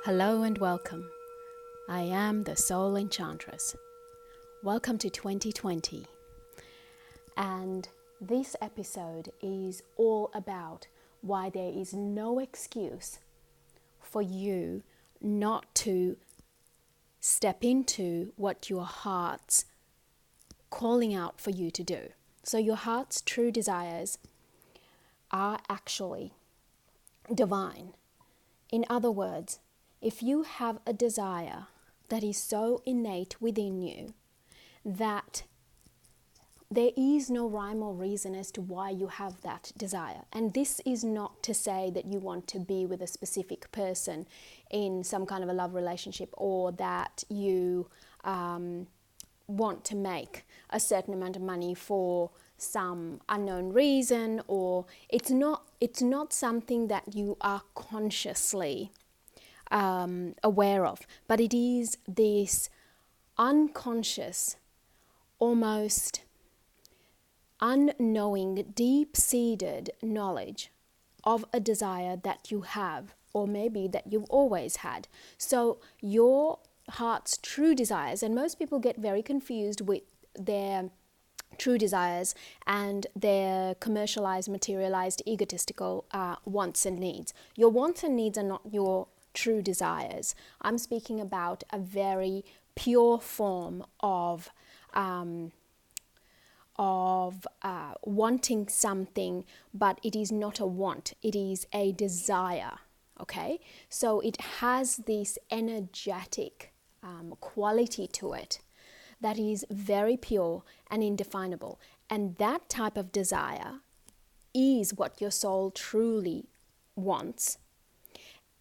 Hello and welcome. I am the Soul Enchantress. Welcome to 2020. And this episode is all about why there is no excuse for you not to step into what your heart's calling out for you to do. So your heart's true desires are actually divine. In other words, if you have a desire that is so innate within you that there is no rhyme or reason as to why you have that desire. And this is not to say that you want to be with a specific person in some kind of a love relationship, or that you want to make a certain amount of money for some unknown reason, or it's not something that you are consciously aware of, but it is this unconscious, almost unknowing, deep-seated knowledge of a desire that you have, or maybe that you've always had. So your heart's true desires, and most people get very confused with their true desires and their commercialized, materialized, egotistical wants and needs. Your wants and needs are not your true desires. I'm speaking about a very pure form of wanting something, but it is not a want, it is a desire. Okay, so it has this energetic quality to it that is very pure and indefinable, and that type of desire is what your soul truly wants.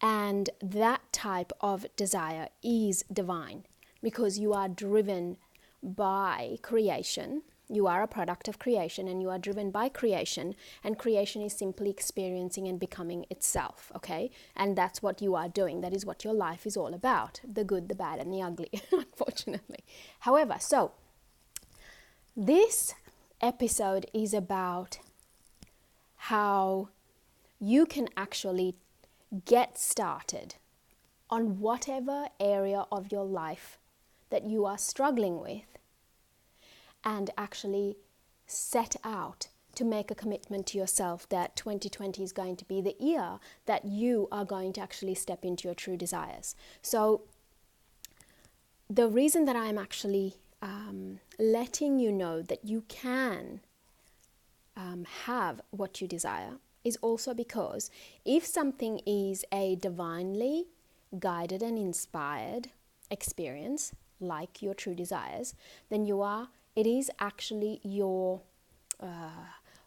And that type of desire is divine, because you are driven by creation. You are a product of creation, and you are driven by creation, and creation is simply experiencing and becoming itself, okay? And that's what you are doing. That is what your life is all about, the good, the bad, and the ugly, unfortunately. However, so this episode is about how you can actually get started on whatever area of your life that you are struggling with, and actually set out to make a commitment to yourself that 2020 is going to be the year that you are going to actually step into your true desires. So the reason that I'm actually letting you know that you can have what you desire is also because if something is a divinely guided and inspired experience, like your true desires, then it is actually your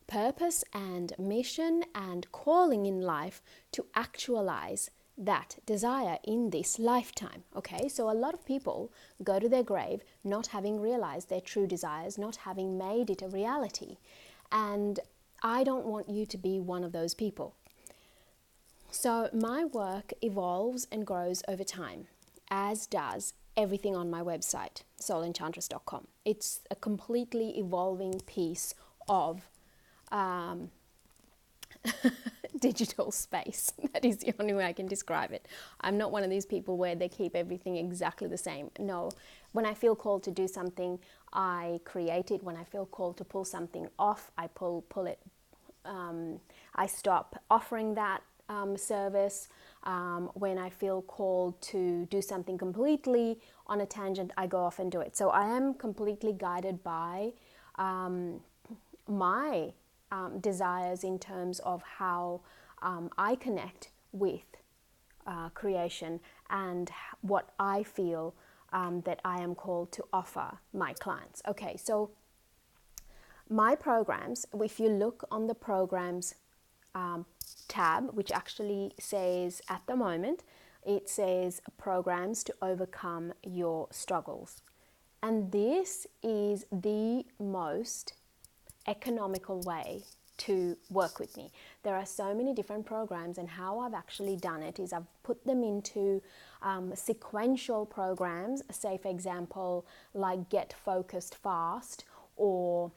purpose and mission and calling in life to actualize that desire in this lifetime. Okay, so a lot of people go to their grave not having realized their true desires, not having made it a reality. And I don't want you to be one of those people. So my work evolves and grows over time, as does everything on my website, soulenchantress.com. It's a completely evolving piece of digital space. That is the only way I can describe it. I'm not one of these people where they keep everything exactly the same. No, when I feel called to do something, I create it. When I feel called to pull something off, I pull it. I stop offering that service. When I feel called to do something completely on a tangent, I go off and do it. So I am completely guided by my desires in terms of how I connect with creation and what I feel that I am called to offer my clients. Okay, so my programs, if you look on the programs tab, which actually says at the moment, it says programs to overcome your struggles. And this is the most economical way to work with me. There are so many different programs, and how I've actually done it is I've put them into sequential programs. Say, for example, like Get Focused Fast, or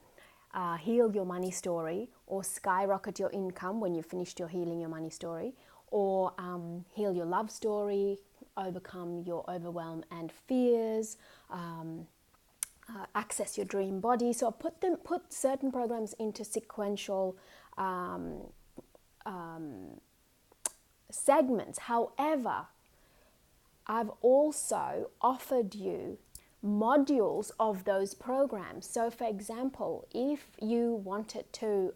Heal Your Money Story, or Skyrocket Your Income when you've finished your Healing Your Money Story, or Heal Your Love Story, overcome your overwhelm and fears, access your dream body. So put certain programs into sequential segments. However, I've also offered you modules of those programs. So for example, if you wanted to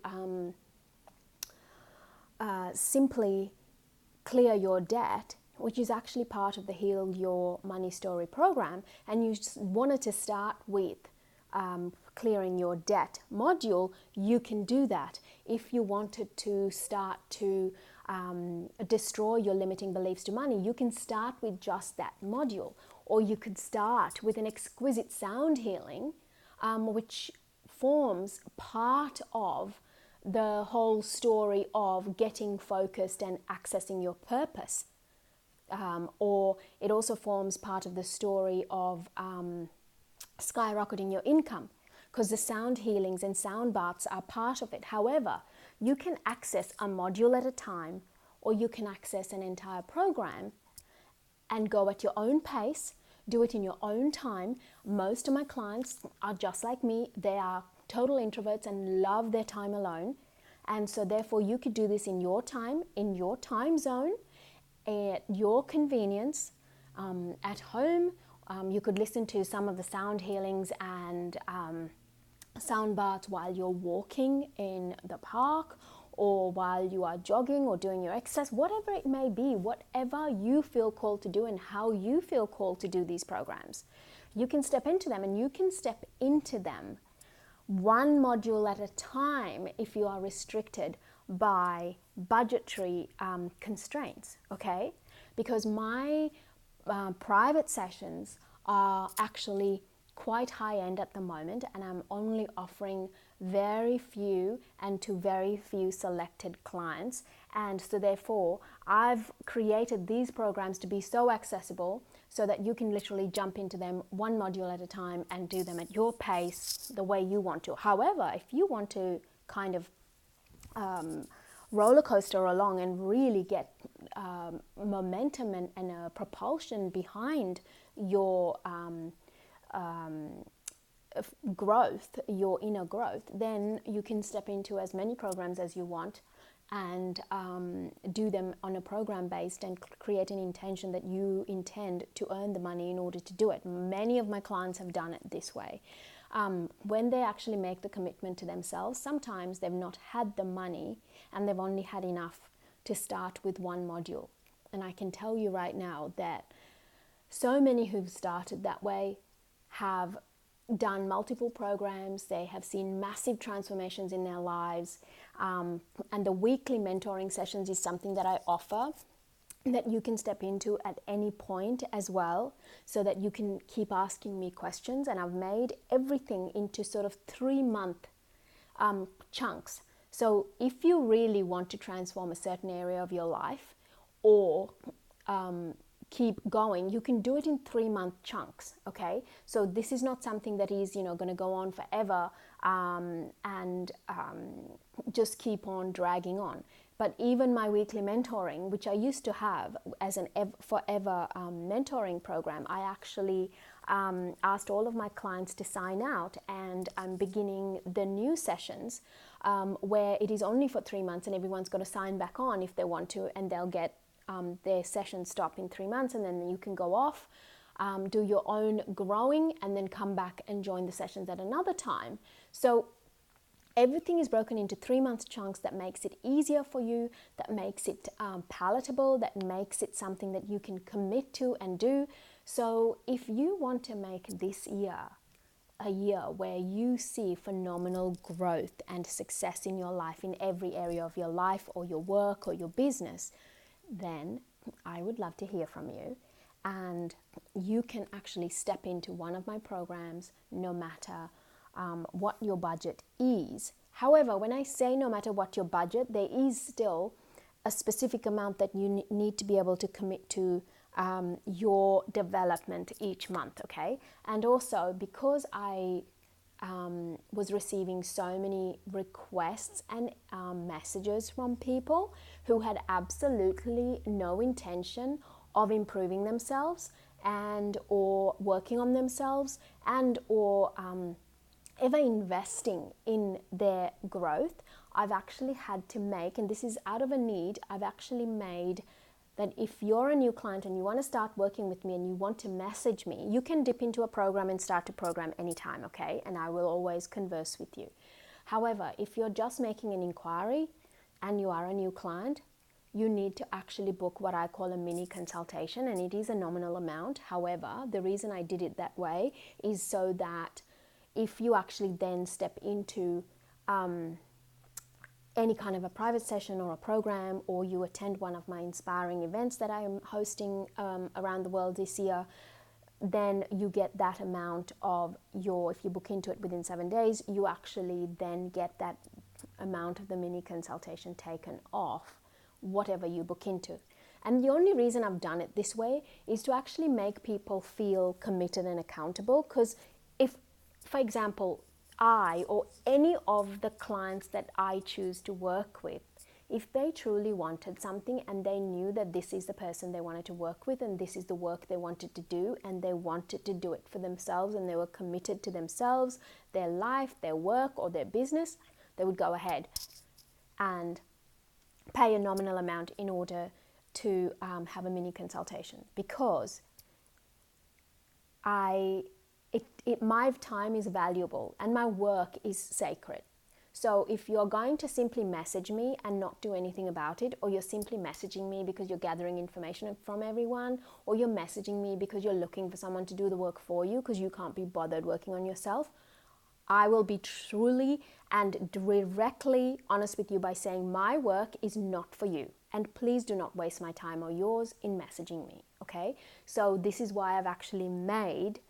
simply clear your debt, which is actually part of the Heal Your Money Story program, and you just wanted to start with clearing your debt module, you can do that. If you wanted to start to destroy your limiting beliefs to money, you can start with just that module. Or you could start with an exquisite sound healing, which forms part of the whole story of getting focused and accessing your purpose. Or it also forms part of the story of skyrocketing your income, because the sound healings and sound baths are part of it. However, you can access a module at a time, or you can access an entire program and go at your own pace, do it in your own time. Most of my clients are just like me. They are total introverts and love their time alone. And so therefore you could do this in your time zone, at your convenience, at home. You could listen to some of the sound healings and sound baths while you're walking in the park, or while you are jogging or doing your exercise, whatever it may be, whatever you feel called to do and how you feel called to do these programs. You can step into them, and you can step into them one module at a time if you are restricted by budgetary constraints, okay? Because my private sessions are actually quite high end at the moment, and I'm only offering very few and to very few selected clients. And so therefore I've created these programs to be so accessible so that you can literally jump into them one module at a time and do them at your pace, the way you want to. However, if you want to kind of roller coaster along and really get momentum and a propulsion behind your growth, your inner growth, then you can step into as many programs as you want and do them on a program based and create an intention that you intend to earn the money in order to do it. Many of my clients have done it this way. When they actually make the commitment to themselves, sometimes they've not had the money and they've only had enough to start with one module. And I can tell you right now that so many who've started that way have done multiple programs. They have seen massive transformations in their lives, and the weekly mentoring sessions is something that I offer that you can step into at any point as well, so that you can keep asking me questions. And I've made everything into sort of 3-month chunks. So if you really want to transform a certain area of your life, or keep going, you can do it in 3-month chunks, okay? So this is not something that is, going to go on forever and just keep on dragging on. But even my weekly mentoring, which I used to have as an forever mentoring program, I actually asked all of my clients to sign out, and I'm beginning the new sessions where it is only for 3 months, and everyone's got to sign back on if they want to, and they'll get their session stop in 3 months, and then you can go off, do your own growing, and then come back and join the sessions at another time. So everything is broken into 3-month chunks that makes it easier for you, that makes it palatable, that makes it something that you can commit to and do. So if you want to make this year a year where you see phenomenal growth and success in your life, in every area of your life or your work or your business, then I would love to hear from you, and you can actually step into one of my programs no matter what your budget is. However, when I say no matter what your budget, there is still a specific amount that you need to be able to commit to your development each month, okay? And also, because I was receiving so many requests and messages from people who had absolutely no intention of improving themselves and or working on themselves and or ever investing in their growth, I've actually had to make, and this is out of a need, I've actually made that if you're a new client and you want to start working with me and you want to message me, you can dip into a program and start a program anytime, okay? And I will always converse with you. However, if you're just making an inquiry and you are a new client, you need to actually book what I call a mini consultation, and it is a nominal amount. However, the reason I did it that way is so that if you actually then step into any kind of a private session or a program, or you attend one of my inspiring events that I am hosting around the world this year, then you get that amount of your, if you book into it within 7 days, you actually then get that amount of the mini consultation taken off whatever you book into. And the only reason I've done it this way is to actually make people feel committed and accountable. Because if, for example, I or any of the clients that I choose to work with, if they truly wanted something and they knew that this is the person they wanted to work with and this is the work they wanted to do and they wanted to do it for themselves and they were committed to themselves, their life, their work or their business, they would go ahead and pay a nominal amount in order to have a mini consultation, because my time is valuable and my work is sacred. So if you're going to simply message me and not do anything about it, or you're simply messaging me because you're gathering information from everyone, or you're messaging me because you're looking for someone to do the work for you because you can't be bothered working on yourself, I will be truly and directly honest with you by saying my work is not for you. And please do not waste my time or yours in messaging me, okay? So this is why I've actually made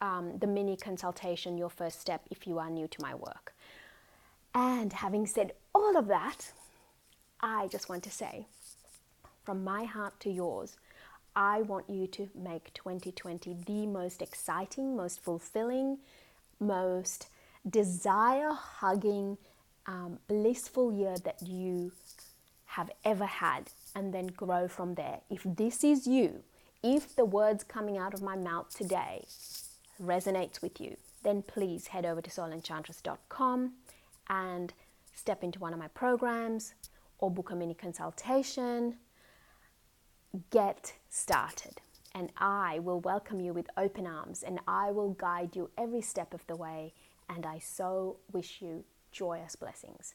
the mini consultation your first step if you are new to my work. And having said all of that, I just want to say, from my heart to yours, I want you to make 2020 the most exciting, most fulfilling, most desire-hugging, blissful year that you have ever had, and then grow from there. If this is you, if the words coming out of my mouth today resonates with you, then please head over to soulenchantress.com and step into one of my programs or book a mini consultation. Get started, and I will welcome you with open arms, and I will guide you every step of the way, and I so wish you joyous blessings.